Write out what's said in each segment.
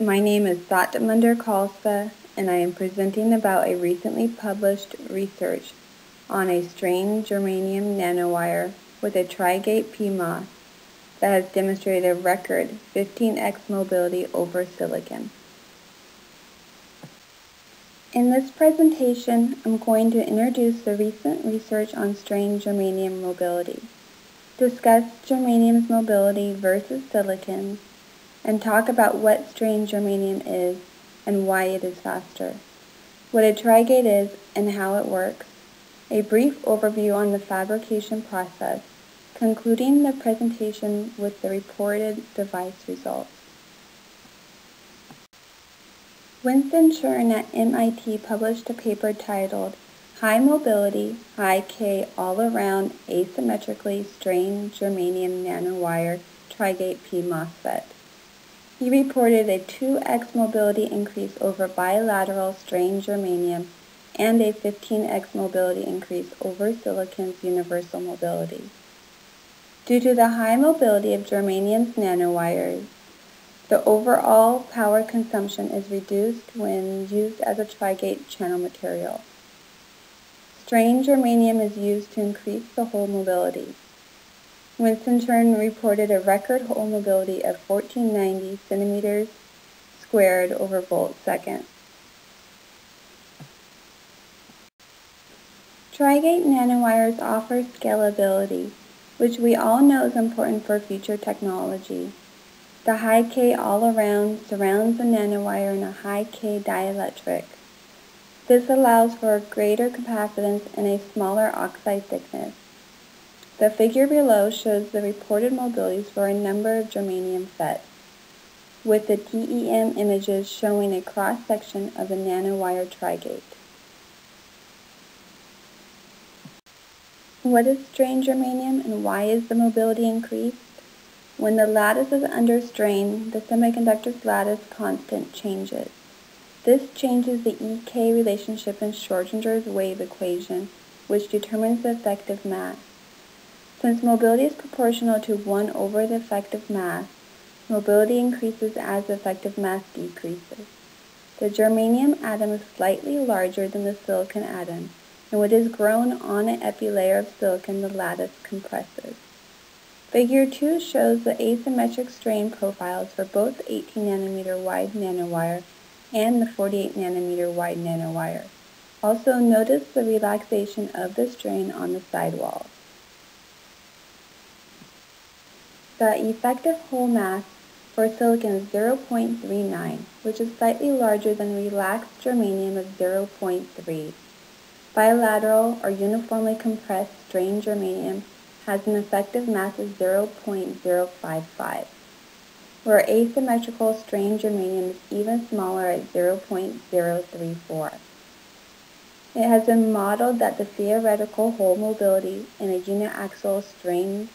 My name is Satyamunder Khalsa, and I am presenting about a recently published research on a strained germanium nanowire with a Trigate PMOS that has demonstrated a record 15x mobility over silicon. In this presentation, I'm going to introduce the recent research on strained germanium mobility, discuss germanium's mobility versus silicon, and talk about what strained germanium is and why it is faster, what a Trigate is and how it works, a brief overview on the fabrication process, concluding the presentation with the reported device results. Winston Chern at MIT published a paper titled High Mobility, High K All-Around Asymmetrically Strained Germanium Nanowire Trigate P MOSFET. He reported a 2x mobility increase over bilateral strained germanium and a 15x mobility increase over silicon's universal mobility. Due to the high mobility of germanium's nanowires, the overall power consumption is reduced when used as a Trigate channel material. Strained germanium is used to increase the hole mobility. Winston Chern reported a record hole mobility of 1490 centimeters squared over volt second. Trigate nanowires offer scalability, which we all know is important for future technology. The high K all-around surrounds the nanowire in a high K dielectric. This allows for greater capacitance and a smaller oxide thickness. The figure below shows the reported mobilities for a number of germanium FETs, with the TEM images showing a cross-section of the nanowire Trigate. What is strained germanium and why is the mobility increased? When the lattice is under strain, the semiconductor's lattice constant changes. This changes the EK relationship in Schrödinger's wave equation, which determines the effective mass. Since mobility is proportional to 1 over the effective mass, mobility increases as the effective mass decreases. The germanium atom is slightly larger than the silicon atom, and when it is grown on an epilayer of silicon, the lattice compresses. Figure 2 shows the asymmetric strain profiles for both the 18 nanometer wide nanowire and the 48 nanometer wide nanowire. Also notice the relaxation of the strain on the sidewalls. The effective hole mass for silicon is 0.39, which is slightly larger than relaxed germanium of 0.3. Bilateral or uniformly compressed strained germanium has an effective mass of 0.055, where asymmetrical strained germanium is even smaller at 0.034. It has been modeled that the theoretical hole mobility in a uniaxial strained,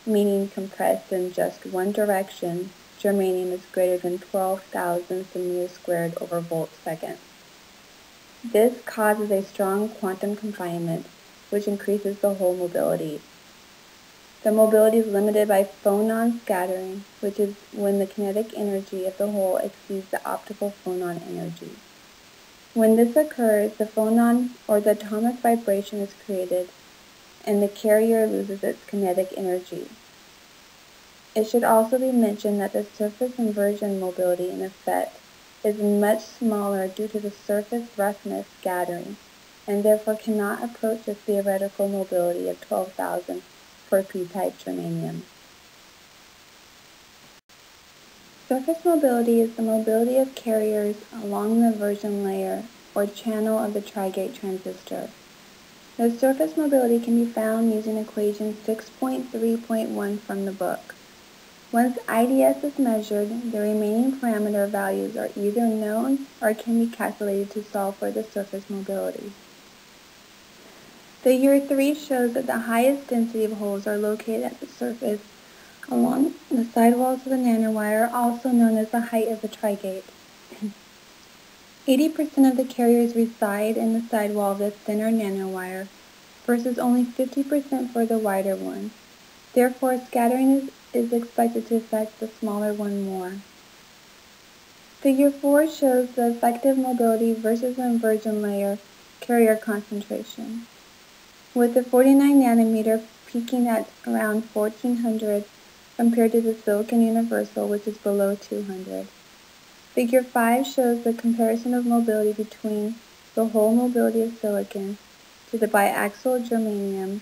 meaning compressed in just one direction, germanium is greater than 12,000 centimeters squared over volt second. This causes a strong quantum confinement, which increases the hole mobility. The mobility is limited by phonon scattering, which is when the kinetic energy of the hole exceeds the optical phonon energy. When this occurs, the phonon or the atomic vibration is created, and the carrier loses its kinetic energy. It should also be mentioned that the surface inversion mobility in a FET is much smaller due to the surface roughness scattering, and therefore cannot approach the theoretical mobility of 12,000 for p-type germanium. Surface mobility is the mobility of carriers along the inversion layer or channel of the Trigate transistor. The surface mobility can be found using equation 6.3.1 from the book. Once IDS is measured, the remaining parameter values are either known or can be calculated to solve for the surface mobility. Figure 3 shows that the highest density of holes are located at the surface along the sidewalls of the nanowire, also known as the height of the Trigate. 80% of the carriers reside in the sidewall of the thinner nanowire versus only 50% for the wider one. Therefore, scattering is expected to affect the smaller one more. Figure 4 shows the effective mobility versus the inversion layer carrier concentration, with the 49 nanometer peaking at around 1400 compared to the silicon universal, which is below 200. Figure 5 shows the comparison of mobility between the whole mobility of silicon to the biaxial germanium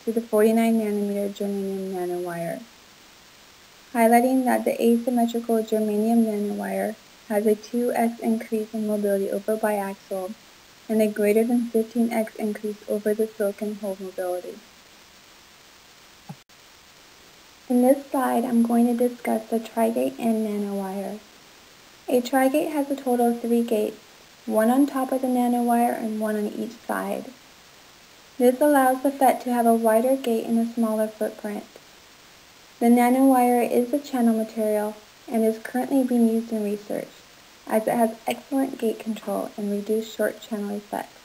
to the 49 nanometer germanium nanowire, highlighting that the asymmetrical germanium nanowire has a 2x increase in mobility over biaxial and a greater than 15x increase over the silicon whole mobility. In this slide, I'm going to discuss the Trigate and nanowire. A Trigate has a total of 3 gates, one on top of the nanowire and one on each side. This allows the FET to have a wider gate and a smaller footprint. The nanowire is the channel material and is currently being used in research, as it has excellent gate control and reduced short channel effects.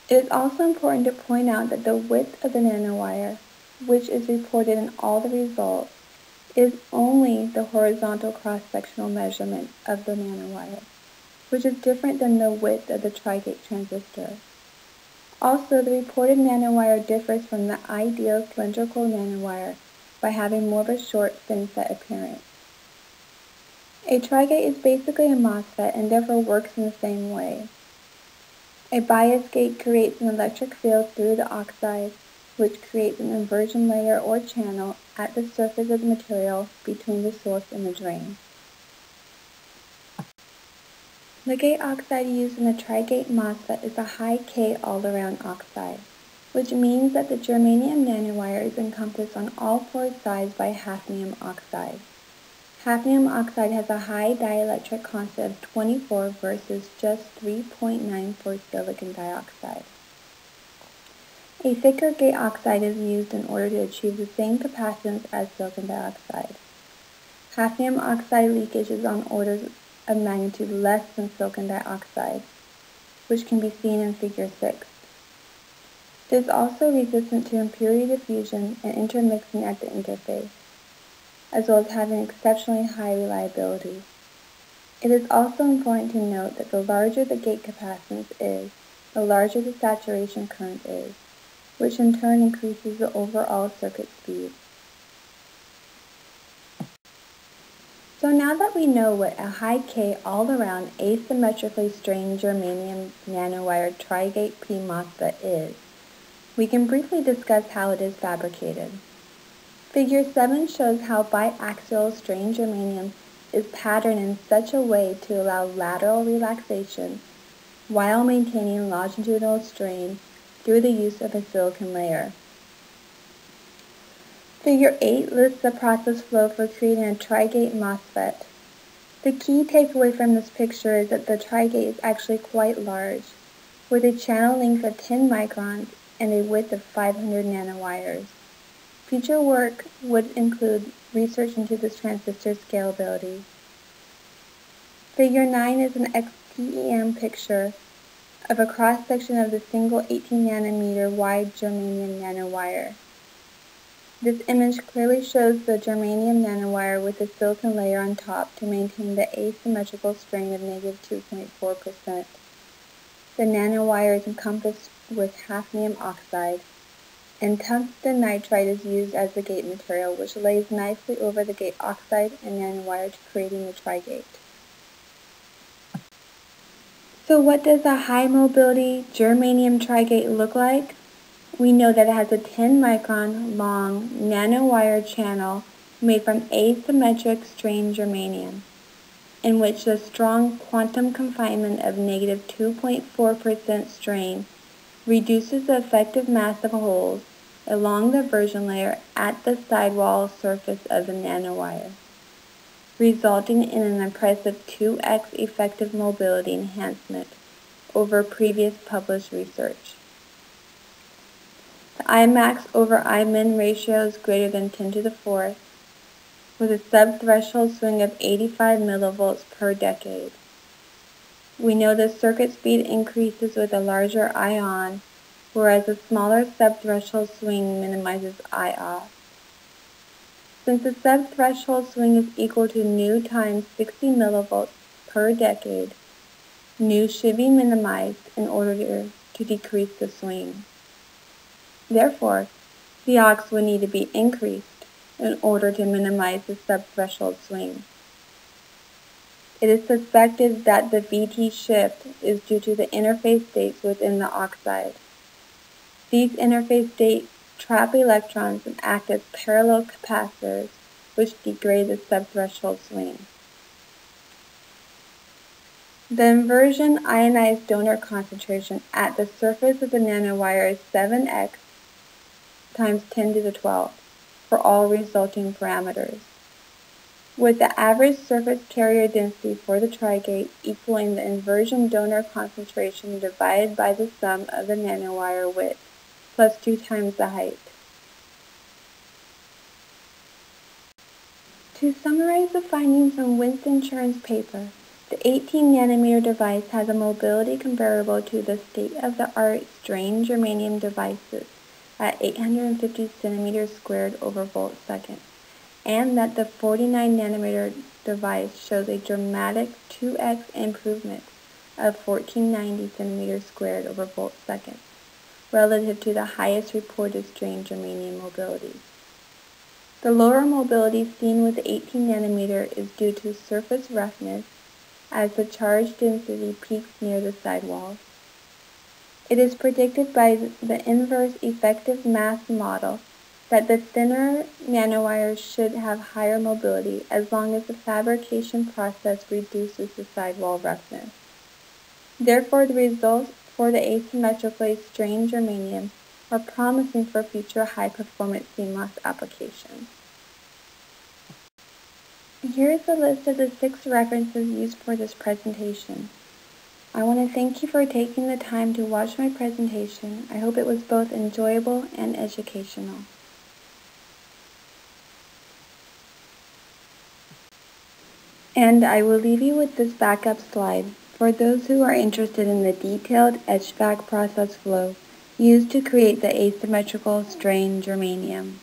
It is also important to point out that the width of the nanowire, which is reported in all the results, is only the horizontal cross-sectional measurement of the nanowire, which is different than the width of the Trigate transistor. Also, the reported nanowire differs from the ideal cylindrical nanowire by having more of a short FinFET appearance. A Trigate is basically a MOSFET and therefore works in the same way. A bias gate creates an electric field through the oxide, which creates an inversion layer or channel at the surface of the material between the source and the drain. The gate oxide used in the Trigate MOSFET is a high K all-around oxide, which means that the germanium nanowire is encompassed on all 4 sides by hafnium oxide. Hafnium oxide has a high dielectric constant of 24 versus just 3.9 for silicon dioxide. A thicker gate oxide is used in order to achieve the same capacitance as silicon dioxide. Hafnium oxide leakage is on orders of magnitude less than silicon dioxide, which can be seen in Figure 6. It is also resistant to impurity diffusion and intermixing at the interface, as well as having exceptionally high reliability. It is also important to note that the larger the gate capacitance is, the larger the saturation current is, which in turn increases the overall circuit speed. So now that we know what a high K all-around asymmetrically strained germanium nanowire Trigate P-MOSFET is, we can briefly discuss how it is fabricated. Figure 7 shows how biaxial strained germanium is patterned in such a way to allow lateral relaxation while maintaining longitudinal strain through the use of a silicon layer. Figure 8 lists the process flow for creating a Trigate MOSFET. The key takeaway from this picture is that the Trigate is actually quite large, with a channel length of 10 microns and a width of 500 nanowires. Future work would include research into this transistor scalability. Figure 9 is an XTEM picture of a cross-section of the single 18 nanometer wide germanium nanowire. This image clearly shows the germanium nanowire with a silicon layer on top to maintain the asymmetrical strain of negative 2.4%. The nanowire is encompassed with hafnium oxide, and tungsten nitride is used as the gate material, which lays nicely over the gate oxide and nanowire to creating the Trigate. So what does a high mobility germanium Trigate look like? We know that it has a 10 micron long nanowire channel made from asymmetric strained germanium, in which the strong quantum confinement of negative 2.4% strain reduces the effective mass of holes along the inversion layer at the sidewall surface of the nanowire, resulting in an impressive 2x effective mobility enhancement over previous published research. The Imax over Imin ratio is greater than 10 to the 4th, with a sub-threshold swing of 85 millivolts per decade. We know the circuit speed increases with a larger ion, whereas a smaller sub-threshold swing minimizes I-off. Since the subthreshold swing is equal to nu times 60 millivolts per decade, nu should be minimized in order to decrease the swing. Therefore, the aux would need to be increased in order to minimize the subthreshold swing. It is suspected that the VT shift is due to the interface states within the oxide. These interface states trap electrons and act as parallel capacitors, which degrade the subthreshold swing. The inversion ionized donor concentration at the surface of the nanowire is 7x times 10 to the 12 for all resulting parameters, with the average surface carrier density for the Trigate equaling the inversion donor concentration divided by the sum of the nanowire width, plus 2 times the height. To summarize the findings from Winston Chern's paper, the 18 nanometer device has a mobility comparable to the state-of-the-art strained germanium devices at 850 centimeters squared over volt second, and that the 49 nanometer device shows a dramatic 2x improvement of 1490 centimeters squared over volt second, relative to the highest reported strained germanium mobility. The lower mobility seen with the 18 nanometer is due to surface roughness as the charge density peaks near the sidewalls. It is predicted by the inverse effective mass model that the thinner nanowires should have higher mobility as long as the fabrication process reduces the sidewall roughness. Therefore, the results for the asymmetrically strained germanium are promising for future high-performance CMOS applications. Here is a list of the 6 references used for this presentation. I want to thank you for taking the time to watch my presentation. I hope it was both enjoyable and educational. And I will leave you with this backup slide for those who are interested in the detailed etch-back process flow used to create the asymmetrical strained germanium.